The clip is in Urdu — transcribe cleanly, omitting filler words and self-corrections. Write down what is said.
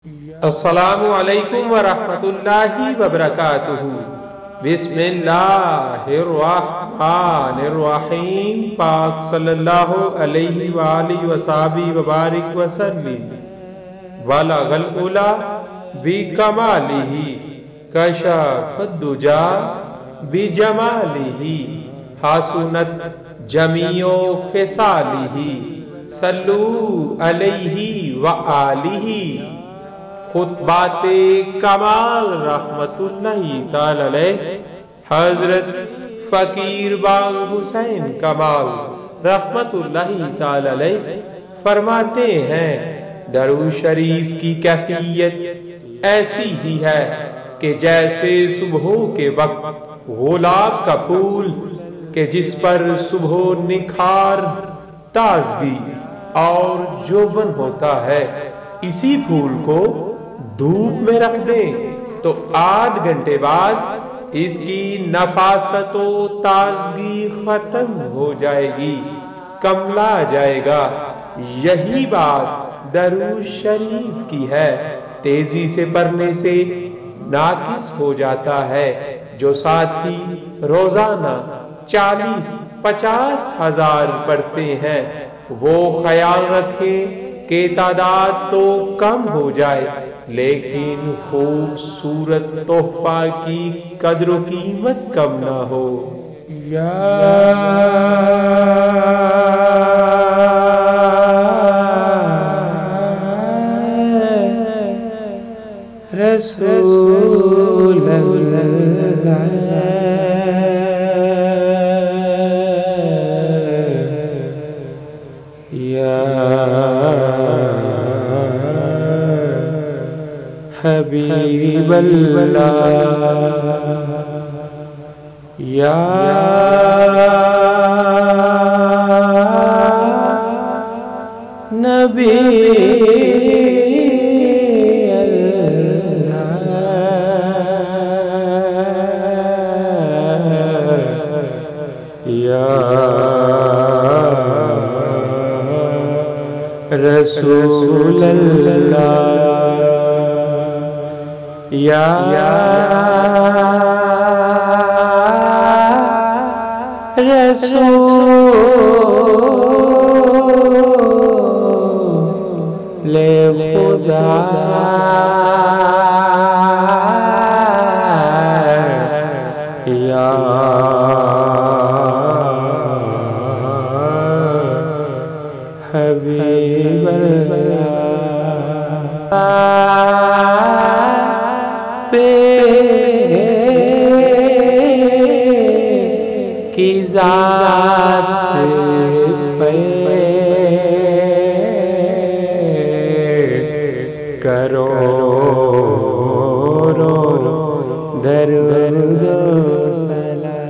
السلام علیکم ورحمۃ اللہ وبرکاتہ۔ بسم اللہ الرحمن الرحیم۔ پاک صلی اللہ علیہ وآلہ وصحبہ وبارک وسلم۔ بلغ العلا بکمالہ کشف الدجا بجمالہ حسنت جمیع خصالہ صلوا علیہ وآلہ۔ خطبات-e-Kamal رحمت اللہ تعالی علیہ حضرت فقیر باغ حسین کمال رحمت اللہ تعالی علیہ فرماتے ہیں، درود شریف کی کیفیت ایسی ہی ہے کہ جیسے صبح کے وقت گلاب کا پھول کہ جس پر صبح نکھار، تازگی اور جوبن ہوتا ہے، اسی پھول کو دھوپ میں رکھ دیں تو آدھ گھنٹے بعد اس کی نفاست و تازگی ختم ہو جائے گی، کملا جائے گا۔ یہی بات درود شریف کی ہے۔ تیزی سے پڑھنے سے ناقص ہو جاتا ہے۔ جو ساتھی روزانہ 40-50 ہزار پڑھتے ہیں وہ خیال رکھیں کہ تعداد تو کم ہو جائے لیکن خوبصورت تحفہ کی قدر و قیمت کم نہ ہو۔ یا رسول اللہ حبیب اللہ یا نبی اللہ یا رسول اللہ یا رسول خدا یا حبیب اللہ کی ذات پہ کرو درود و سلام۔